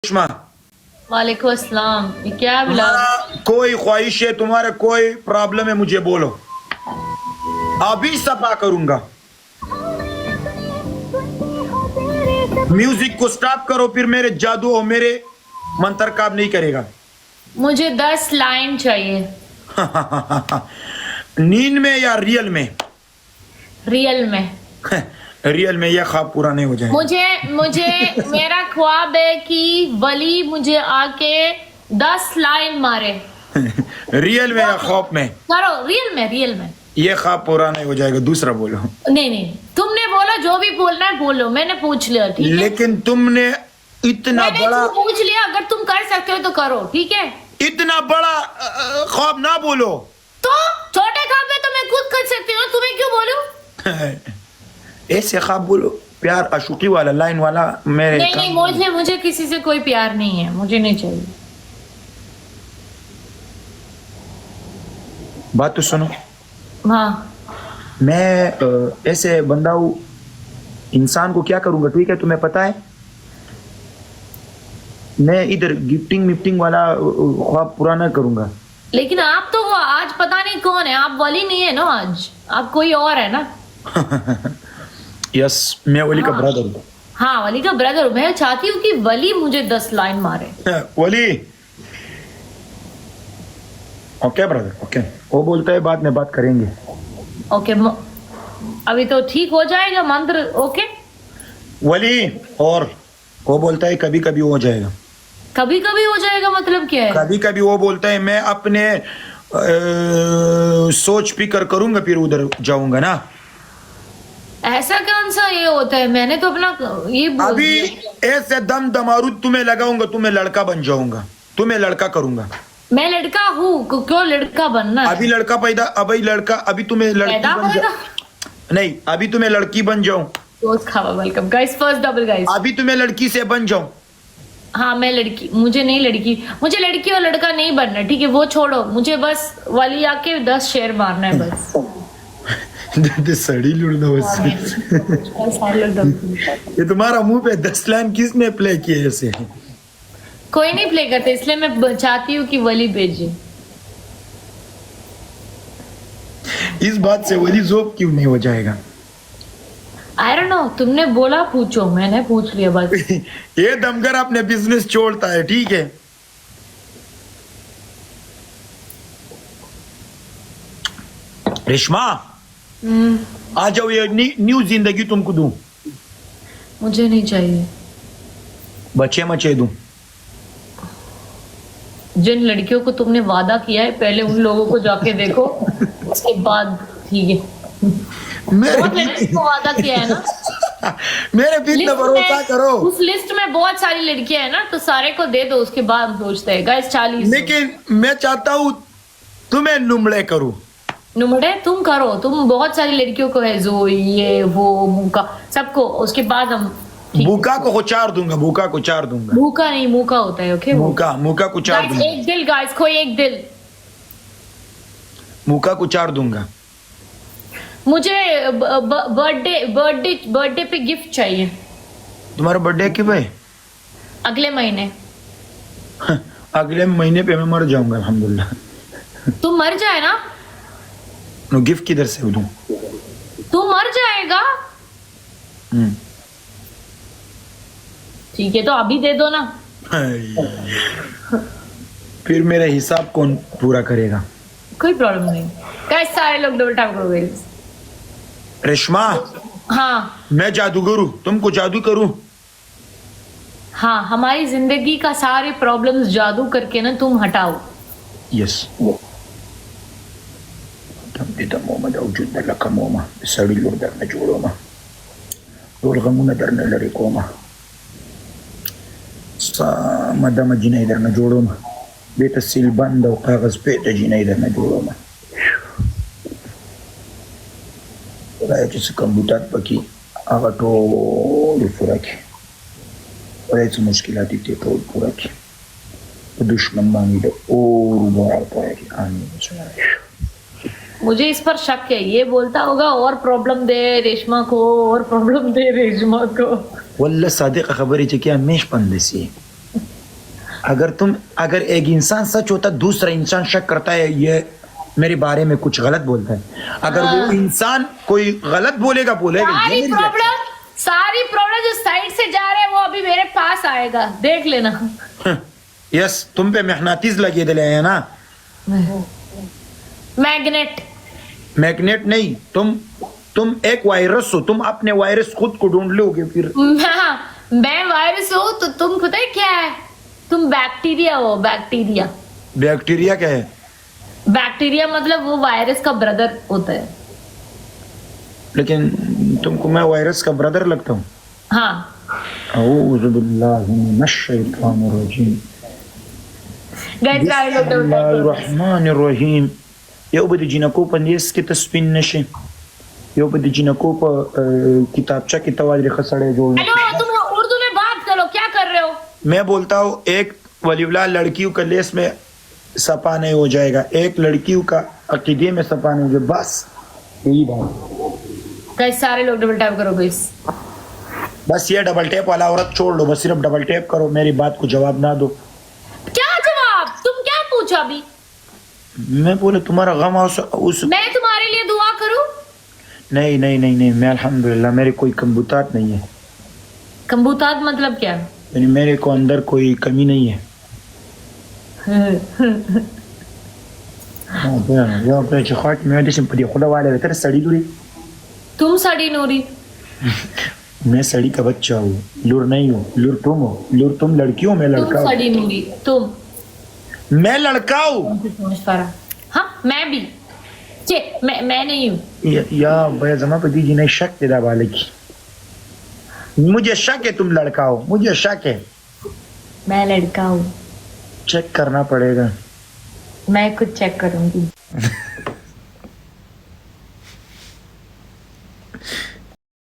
रेशमा, वालेकुम अस्सलाम। ये क्या है बिलाल? तुम्हारा कोई ख्वाहिश है, तुम्हारा कोई प्रॉब्लम है, मुझे बोलो, अभी सफा करूंगा। म्यूजिक को स्टॉप करो, फिर मेरे जादू और मेरे मंत्र काम नहीं करेगा। मुझे 10 लाइन चाहिए। नींद में या रियल में? रियल में। रियल में यह ख्वाब पूरा नहीं हो जाएगा। मुझे मुझे मेरा ख्वाब है कि वली मुझे आके 10 लाइन मारे। रियल में या ख्वाब में? करो, रियल में, रियल में। ये ख्वाब पूरा नहीं हो जाएगा, दूसरा बोलो। नहीं नहीं, तुमने बोला जो भी बोलना है बोलो, मैंने पूछ लिया, ठीक है? लेकिन तुमने इतना मैंने बड़ा पूछ लिया, अगर तुम कर सकते हो तो करो, ठीक है? इतना बड़ा ख्वाब ना बोलो। तो छोटे ख्वाब में तो मैं खुद कर सकती हूँ, तुम्हें क्यों बोलूं? ऐसे ख्वाब बोलो, प्यार आशुकी वाला, लाइन वाला। मेरे नहीं नहीं, मुझे किसी से कोई प्यार नहीं है, मुझे नहीं चाहिए। बात तो सुनो। हाँ, मैं ऐसे बंदा हूँ, इंसान को क्या करूंगा, ठीक है? तुम्हें पता है, मैं इधर गिफ्टिंग मिफ्टिंग वाला ख्वाब पूरा ना करूंगा। लेकिन आप तो वो आज पता नहीं कौन है, आप वली नहीं है ना, आज आप कोई और है ना। यस, मैं वली का हाँ। ब्रदर हूँ। हाँ, वली का ब्रदर। मैं चाहती हूँ कि वली मुझे 10 लाइन मारे। वली, ओके ब्रदर, ओके। वो बोलता है बाद में बात करेंगे। ओके, अभी तो ठीक हो जाएगा मंत्र। ओके, वली, और वो बोलता है कभी कभी हो जाएगा। कभी कभी हो जाएगा मतलब क्या है? कभी कभी वो बोलता है मैं अपने सोच फिकर करूंगा, फिर उधर जाऊंगा ना। ऐसा कौन सा ये होता है? मैंने तो अपना ये बोल अभी दिया। ऐसे दम दमारू तुम्हें लगाऊंगा, तुम्हें लड़का बन जाऊंगा, तुम्हें लड़का करूंगा। मैं लड़का हूँ, क्यों लड़का बनना है? अभी लड़का पैदा, अभी लड़का, अभी तुम्हें लड़की पैदा बन होएगा? नहीं, अभी तुम्हें लड़की बन जाऊं। दोस्त खावा, welcome guys, first double guys. अभी तुम्हें लड़की से बन जाऊं। हाँ, मैं लड़की, मुझे नहीं लड़की, मुझे लड़की और लड़का नहीं बनना, ठीक है? वो छोड़ो, मुझे बस वली आके 10 शेर मारना है बस। सड़ी लुड़ना बस। ये तुम्हारा मुंह पे 10 लाइन किसने प्ले किए ऐसे? कोई नहीं प्ले करते, इसलिए मैं चाहती हूँ कि वली भेजे। इस बात से वली जोब क्यों नहीं हो जाएगा? आई डोंट नो, तुमने बोला पूछो, मैंने पूछ लिया बस। ये दमगर अपने बिजनेस छोड़ता है, ठीक है? रेशमा, आ जाओ, ये न्यू जिंदगी तुमको दूं। मुझे नहीं चाहिए। बच्चे मचे दूं। जिन लड़कियों को तुमने वादा किया है, पहले उन लोगों को जाके देखो, उसके बाद ठीक है। बहुत लड़कियों को वादा किया है ना। मेरे पे इतना भरोसा करो। उस लिस्ट में बहुत सारी लड़कियां हैं ना, तो सारे को दे दो, उसके बाद हम सोचते हैं। गाइस 40। लेकिन मैं चाहता हूँ तुम्हें नुमड़े करूं। नुमड़े तुम करो, तुम बहुत सारी लड़कियों को है, जो ये वो मुका सबको, उसके बाद हम भूखा को चार दूंगा, भूखा को चार दूंगा। भूखा नहीं, मुका होता है। ओके, मुका को चार दूंगा। एक दिल गाइस, कोई एक दिल। मुका को चार दूंगा। मुझे बर्थडे पे गिफ्ट चाहिए। तुम्हारा बर्थडे कब है? अगले महीने। अगले महीने पे मैं मर जाऊंगा अल्हम्दुलिल्लाह। तू मर जाए ना, नो गिफ्ट किधर से दूं? तू मर जाएगा। ठीक है, तो अभी दे दो ना। फिर मेरा हिसाब कौन पूरा करेगा? कोई प्रॉब्लम नहीं। गाइस सारे लोग डबल टैप करो गाइस। रेशमा, हाँ मैं जादूगर हूं, तुमको जादू करूं? हाँ, हमारी जिंदगी का सारे प्रॉब्लम्स जादू करके ना तुम हटाओ। Yes. Tidak mau wujud dalam kamu mah, sari lur darna jodoh mah, lur kamu na darna lari ko mah, sa madama jinay darna jodoh mah, beta silban daw kagas beta jinay darna jodoh mah. Kaya ci kambutat paki agato lufuraki, kaya ci mushkilati te ko puraki, दुश्मन मांगी दो और बार पाएगी आने। मुझे इस पर शक है, ये बोलता होगा और प्रॉब्लम दे रेशमा को, और प्रॉब्लम दे रेशमा को। वल्ला सादिक खबरी क्या मेश पंदसी अगर एक इंसान सच होता, दूसरा इंसान शक करता है ये मेरे बारे में कुछ गलत बोलता है, अगर वो इंसान कोई गलत बोलेगा सारी प्रॉब्लम जो साइड से जा रहे हैं वो अभी मेरे पास आएगा, देख लेना। यस, तुम पे मेहनतीस लगे दिले हैं ना। मैग्नेट नहीं, तुम एक वायरस हो, तुम अपने वायरस खुद को ढूंढ लोगे फिर। मैं वायरस हूँ तो तुम पता है क्या है, तुम बैक्टीरिया हो। बैक्टीरिया क्या है? बैक्टीरिया मतलब वो वायरस का ब्रदर होता है। लेकिन तुमको मैं वायरस का ब्रदर लगता हूँ? हाँ। औज़ु बिल्लाहि मिनश्शैतानिर्रजीम। बिस्मिल्लाहिर्रहमानिर्रहीम। Yau bada jina ko pa ne suke ta spin na shi. Yau bada jina ko pa किताबचा की तवाजरे खसड़े जोड़ने। हेलो, तुम उर्दू में बात करो, क्या कर रहे हो? मैं बोलता हूँ एक वलीउल्लाह लड़कियों का लेस में सपा नहीं हो जाएगा, एक लड़कियों का अकीदे में सपा नहीं हो जाएगा, बस यही बात। गाइस सारे लोग डबल टैप करो गाइस। बस ये डबल टैप वाला औरत छोड़ दो, बस सिर्फ डबल टैप करो, मेरी बात को जवाब ना दो। क्या जवाब? तुम क्या पूछा अभी? मैं बोले तुम्हारा गम उस मैं तुम्हारे लिए दुआ करूं? नहीं नहीं नहीं नहीं, मैं अल्हम्दुलिल्लाह, मेरे कोई कमबूतात नहीं है। कमबूतात मतलब क्या? यानी मेरे को अंदर कोई कमी नहीं है। तुम सड़ी नूरी। मैं सड़ी का बच्चा हूँ, लूर नहीं हूँ, लूर तुम हो, लूर तुम लड़की हो, मैं लड़का हूँ। सड़ी नूरी तुम। मैं लड़का हूँ। समझ पा रहा? हाँ मैं भी। मैं नहीं हूँ। या भैया जमा पति जी ने शक तेरा वाले की, मुझे शक है तुम लड़का हो, मुझे शक है। मैं लड़का हूँ। चेक करना पड़ेगा। मैं खुद चेक करूंगी।